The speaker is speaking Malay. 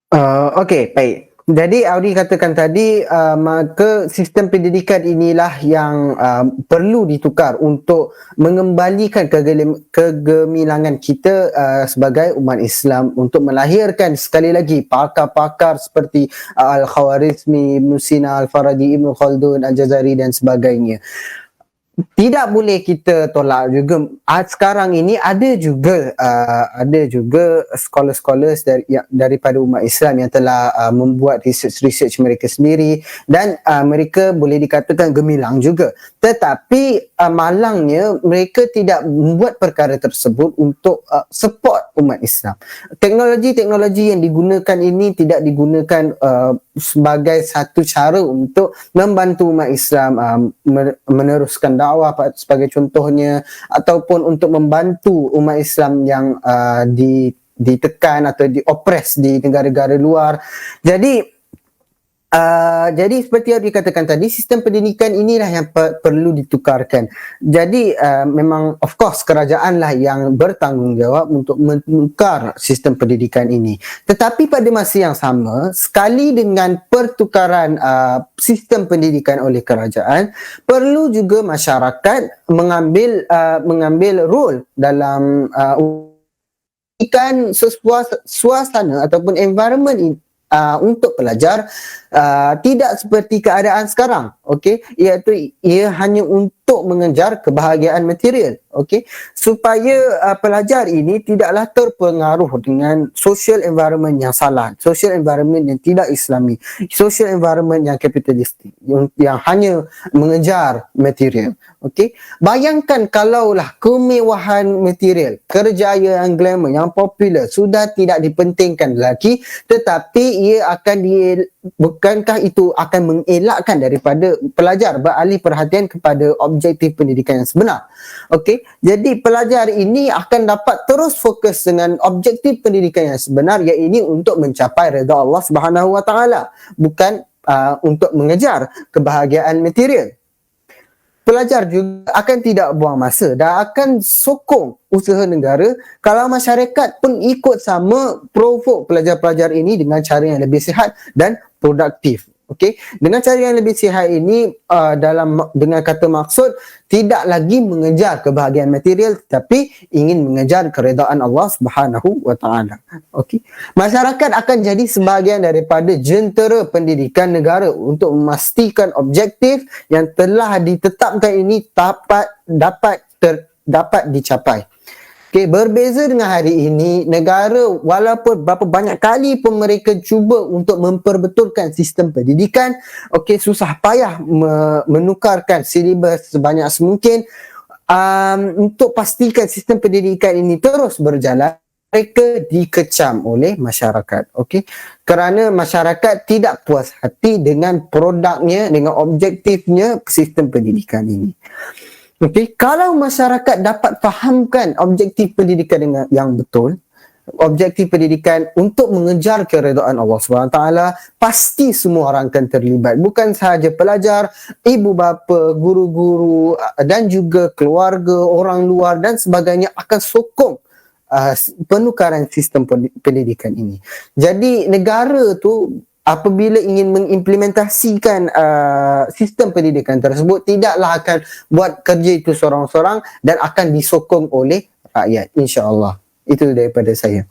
Okey, baik. Jadi Audi katakan tadi, maka sistem pendidikan inilah yang perlu ditukar untuk mengembalikan kegemilangan kita sebagai umat Islam untuk melahirkan sekali lagi pakar-pakar seperti Al-Khawarizmi, Ibn Sina, Al-Farabi, Ibn Khaldun, Al-Jazari dan sebagainya. Tidak boleh kita tolak juga. Sekarang ini ada juga scholars-scholars daripada umat Islam yang telah membuat research mereka sendiri dan mereka boleh dikatakan gemilang juga. Tetapi malangnya mereka tidak membuat perkara tersebut untuk support umat Islam. Teknologi-teknologi yang digunakan ini tidak digunakan sebagai satu cara untuk membantu umat Islam meneruskan dakwah sebagai contohnya, ataupun untuk membantu umat Islam yang ditekan atau diopres di negara-negara luar. Jadi seperti yang dikatakan tadi, sistem pendidikan inilah yang perlu ditukarkan. Jadi memang of course kerajaanlah yang bertanggungjawab untuk menukar sistem pendidikan ini. Tetapi pada masa yang sama, sekali dengan pertukaran sistem pendidikan oleh kerajaan, perlu juga masyarakat mengambil role dalam suasana ataupun environment untuk pelajar tidak seperti keadaan sekarang, okey, iaitu ia hanya untuk mengejar kebahagiaan material, okey, supaya pelajar ini tidaklah terpengaruh dengan social environment yang salah, social environment yang tidak Islami, social environment yang kapitalistik, yang hanya mengejar material. Okey, bayangkan kalaulah kemewahan material, kerjaya yang glamour, yang popular sudah tidak dipentingkan lagi, tetapi ia akan bukankah itu akan mengelakkan daripada pelajar beralih perhatian kepada objektif pendidikan yang sebenar. Okey, jadi pelajar ini akan dapat terus fokus dengan objektif pendidikan yang sebenar, iaitu untuk mencapai redha Allah Subhanahu Wa Taala, bukan untuk mengejar kebahagiaan material. Pelajar juga akan tidak buang masa dan akan sokong usaha negara kalau masyarakat pun ikut sama provok pelajar-pelajar ini dengan cara yang lebih sihat dan produktif. Okey, dengan cara yang lebih sihat ini dengan kata maksud tidak lagi mengejar kebahagiaan material tetapi ingin mengejar keredaan Allah Subhanahu Wa Taala. Okey, masyarakat akan jadi sebahagian daripada jentera pendidikan negara untuk memastikan objektif yang telah ditetapkan ini dapat dicapai. Okay, berbeza dengan hari ini, negara walaupun berapa banyak kali pun mereka cuba untuk memperbetulkan sistem pendidikan, okay, susah payah menukarkan silibus sebanyak semungkin untuk pastikan sistem pendidikan ini terus berjalan, mereka dikecam oleh masyarakat. Okay? Kerana masyarakat tidak puas hati dengan produknya, dengan objektifnya sistem pendidikan ini. Okey, kalau masyarakat dapat fahamkan objektif pendidikan yang betul, objektif pendidikan untuk mengejar keredaan Allah SWT, pasti semua orang akan terlibat. Bukan sahaja pelajar, ibu bapa, guru-guru dan juga keluarga, orang luar dan sebagainya akan sokong penukaran sistem pendidikan ini. Jadi negara tu apabila ingin mengimplementasikan sistem pendidikan tersebut, tidaklah akan buat kerja itu sorang-sorang dan akan disokong oleh rakyat, insya-Allah. Itu daripada saya.